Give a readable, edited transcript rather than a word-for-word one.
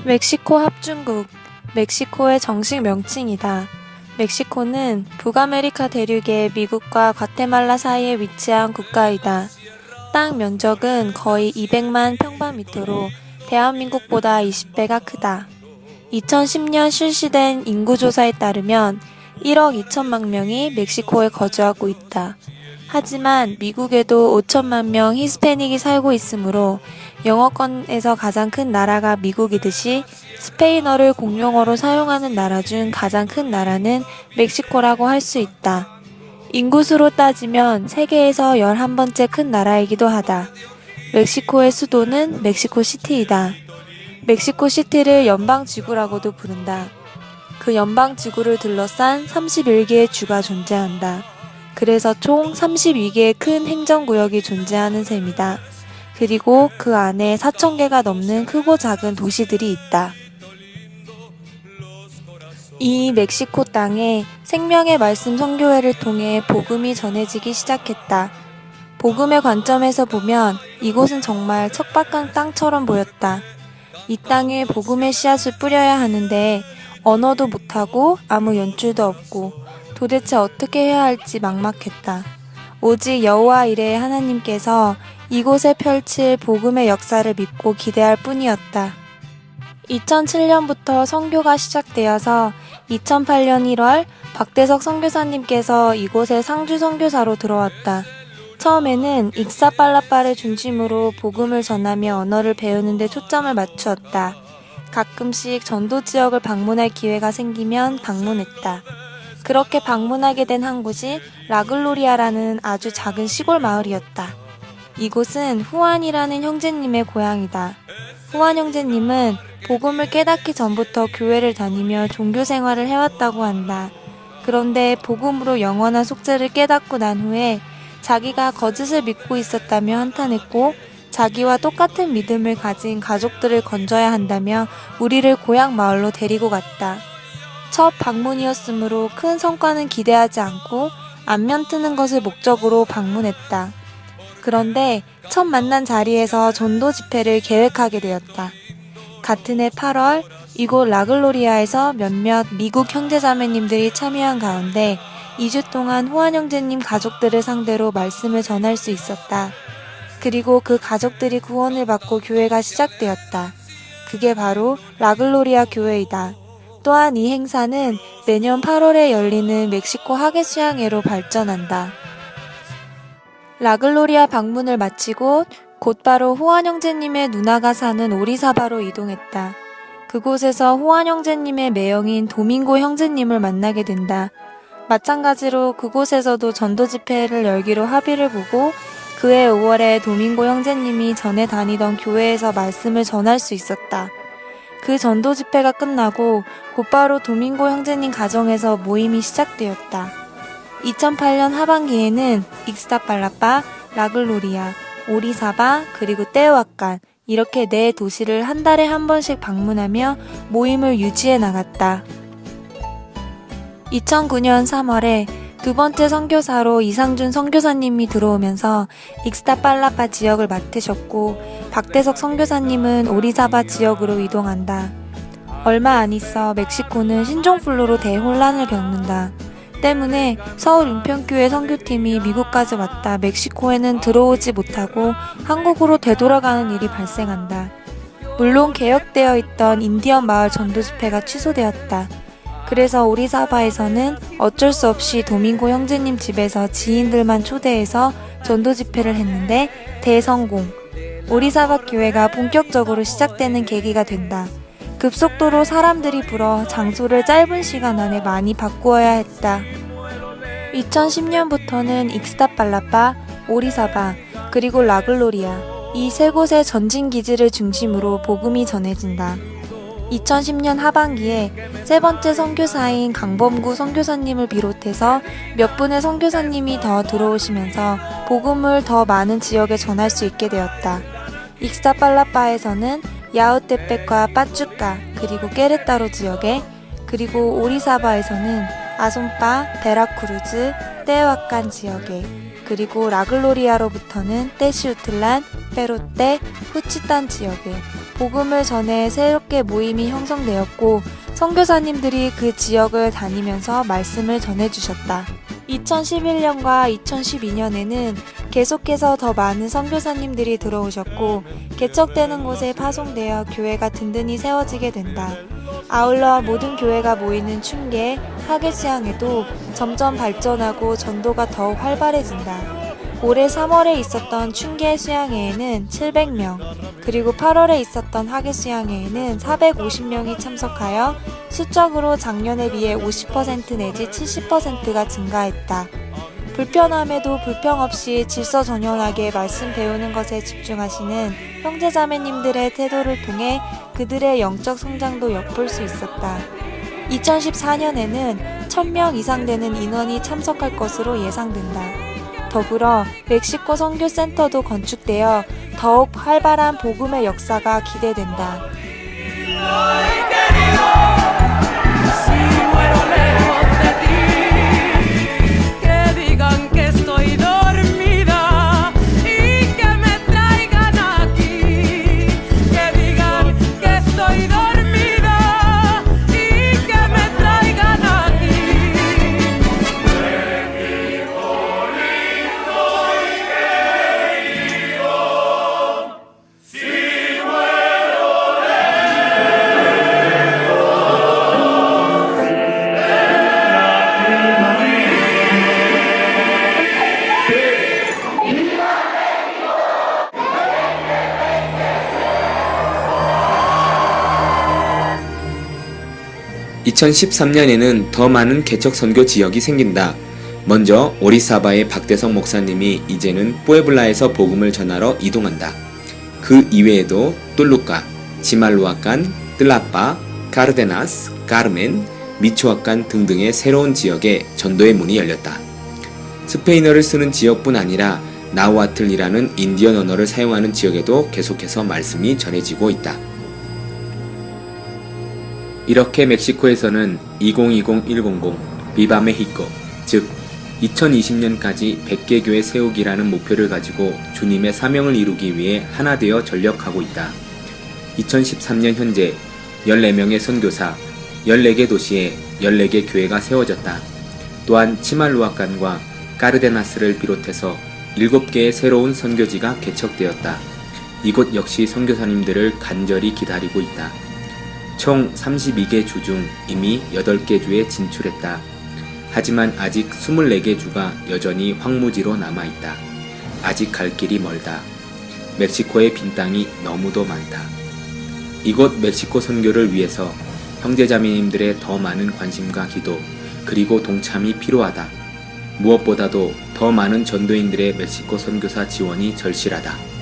멕시코 합중국, 멕시코의 정식 명칭이다. 멕시코는 북아메리카 대륙의 미국과 과테말라 사이에 위치한 국가이다. 땅 면적은 거의 200만 평방미터로 대한민국보다 20배가 크다. 2010년 실시된 인구조사에 따르면 1억 2천만 명이 멕시코에 거주하고 있다. 하지만 미국에도 5천만 명 히스패닉이 살고 있으므로 영어권에서 가장 큰 나라가 미국이듯이 스페인어를 공용어로 사용하는 나라 중 가장 큰 나라는 멕시코라고 할 수 있다. 인구수로 따지면 세계에서 11번째 큰 나라이기도 하다. 멕시코의 수도는 멕시코시티이다. 멕시코시티를 연방지구라고도 부른다. 그 연방지구를 둘러싼 31개의 주가 존재한다. 그래서 총 32개의 큰 행정구역이 존재하는 셈이다. 그리고 그 안에 4,000개가 넘는 크고 작은 도시들이 있다. 이 멕시코 땅에 생명의 말씀 선교회를 통해 복음이 전해지기 시작했다. 복음의 관점에서 보면 이곳은 정말 척박한 땅처럼 보였다. 이 땅에 복음의 씨앗을 뿌려야 하는데 언어도 못하고 아무 연줄도 없고 도대체 어떻게 해야 할지 막막했다. 오직 여호와 이레의 하나님께서 이곳에 펼칠 복음의 역사를 믿고 기대할 뿐이었다. 2007년부터 선교가 시작되어서 2008년 1월 박대석 선교사님께서 이곳에 상주 선교사로 들어왔다. 처음에는 익사팔라빠를 중심으로 복음을 전하며 언어를 배우는 데 초점을 맞추었다. 가끔씩 전도 지역을 방문할 기회가 생기면 방문했다. 그렇게 방문하게 된 한 곳이 라글로리아라는 아주 작은 시골 마을이었다. 이곳은 후안이라는 형제님의 고향이다. 후안 형제님은 복음을 깨닫기 전부터 교회를 다니며 종교 생활을 해왔다고 한다. 그런데 복음으로 영원한 속죄를 깨닫고 난 후에 자기가 거짓을 믿고 있었다며 한탄했고 자기와 똑같은 믿음을 가진 가족들을 건져야 한다며 우리를 고향 마을로 데리고 갔다. 첫 방문이었으므로 큰 성과는 기대하지 않고 안면 트는 것을 목적으로 방문했다. 그런데 첫 만난 자리에서 전도 집회를 계획하게 되었다. 같은 해 8월 이곳 라글로리아에서 몇몇 미국 형제자매님들이 참여한 가운데 2주 동안 후안 형제님 가족들을 상대로 말씀을 전할 수 있었다. 그리고 그 가족들이 구원을 받고 교회가 시작되었다. 그게 바로 라글로리아 교회이다. 또한 이 행사는 매년 8월에 열리는 멕시코 하계수양회로 발전한다. 라글로리아 방문을 마치고 곧바로 후안 형제님의 누나가 사는 오리사바로 이동했다. 그곳에서 후안 형제님의 매형인 도밍고 형제님을 만나게 된다. 마찬가지로 그곳에서도 전도 집회를 열기로 합의를 보고 그해 5월에 도밍고 형제님이 전에 다니던 교회에서 말씀을 전할 수 있었다. 그 전도 집회가 끝나고 곧바로 도밍고 형제님 가정에서 모임이 시작되었다. 2008년 하반기에는 익스타팔라빠, 라글로리아, 오리사바, 그리고 떼오아칸 이렇게 4도시를 한 달에 한 번씩 방문하며 모임을 유지해 나갔다. 2009년 3월에 두 번째 선교사로 이상준 선교사님이 들어오면서 익스타팔라빠 지역을 맡으셨고 박대석 선교사님은 오리사바 지역으로 이동한다. 얼마 안 있어 멕시코는 신종플루로 대혼란을 겪는다. 때문에 서울 은평교회 선교팀이 미국까지 왔다 멕시코에는 들어오지 못하고 한국으로 되돌아가는 일이 발생한다. 물론 계획되어 있던 인디언 마을 전도 집회가 취소되었다. 그래서 오리사바에서는 어쩔 수 없이 도밍고 형제님 집에서 지인들만 초대해서 전도 집회를 했는데 대성공. 오리사바 교회가 본격적으로 시작되는 계기가 된다. 급속도로 사람들이 불어 장소를 짧은 시간 안에 많이 바꾸어야 했다. 2010년부터는 익스타팔라빠, 오리사바, 그리고 라글로리아 이 3곳의 전진기지를 중심으로 복음이 전해진다. 2010년 하반기에 3번째 선교사인 강범구 선교사님을 비롯해서 몇 분의 선교사님이 더 들어오시면서 복음을 더 많은 지역에 전할 수 있게 되었다. 익스타팔라빠에서는 야우테펙과 빠쭈카 그리고 깨레따로 지역에 그리고 오리사바에서는 아손빠, 베라크루즈, 떼오아칸 지역에 그리고 라글로리아로부터는 떼시우틀란, 페로떼, 후치탄 지역에 복음을 전해 새롭게 모임이 형성되었고 선교사님들이 그 지역을 다니면서 말씀을 전해주셨다. 2011년과 2012년에는 계속해서 더 많은 선교사님들이 들어오셨고 개척되는 곳에 파송되어 교회가 든든히 세워지게 된다. 아울러 모든 교회가 모이는 춘계, 하계수양에도 점점 발전하고 전도가 더욱 활발해진다. 올해 3월에 있었던 춘계 수양회에는 700명, 그리고 8월에 있었던 하계 수양회에는 450명이 참석하여 수적으로 작년에 비해 50% 내지 70%가 증가했다. 불편함에도 불평 없이 질서정연하게 말씀 배우는 것에 집중하시는 형제자매님들의 태도를 통해 그들의 영적 성장도 엿볼 수 있었다. 2014년에는 1000명 이상 되는 인원이 참석할 것으로 예상된다. 더불어 멕시코 선교센터도 건축되어 더욱 활발한 복음의 역사가 기대된다. (2013년에는) 더 많은 개척 선교 지역이 생긴다. 먼저 오리사바의 박대성 목사님이 이제는 뿌에블라에서 복음을 전하러 이동한다. 그 이외에도 똘루카, 지말루아칸, 뜰라빠, 카르데나스, 카르멘, 미초아칸 등등의 새로운 지역에 전도의 문이 열렸다. 스페인어를 쓰는 지역뿐 아니라 나우아틀이라는 인디언 언어를 사용하는 지역에도 계속해서 말씀이 전해지고 있다. 이렇게 멕시코에서는 2020-100 비바 메히코, 즉 2020년까지 100개 교회 세우기라는 목표를 가지고 주님의 사명을 이루기 위해 하나 되어 전력하고 있다. 2013년 현재 14명의 선교사, 14개 도시에 14개 교회가 세워졌다. 또한 치말루아칸과 까르데나스를 비롯해서 7개의 새로운 선교지가 개척되었다. 이곳 역시 선교사님들을 간절히 기다리고 있다. 총 32개 주 중 이미 8개 주에 진출했다. 하지만 아직 24개 주가 여전히 황무지로 남아있다. 아직 갈 길이 멀다. 멕시코의 빈 땅이 너무도 많다. 이곳 멕시코 선교를 위해서 형제자매님들의 더 많은 관심과 기도, 그리고 동참이 필요하다. 무엇보다도 더 많은 전도인들의 멕시코 선교사 지원이 절실하다.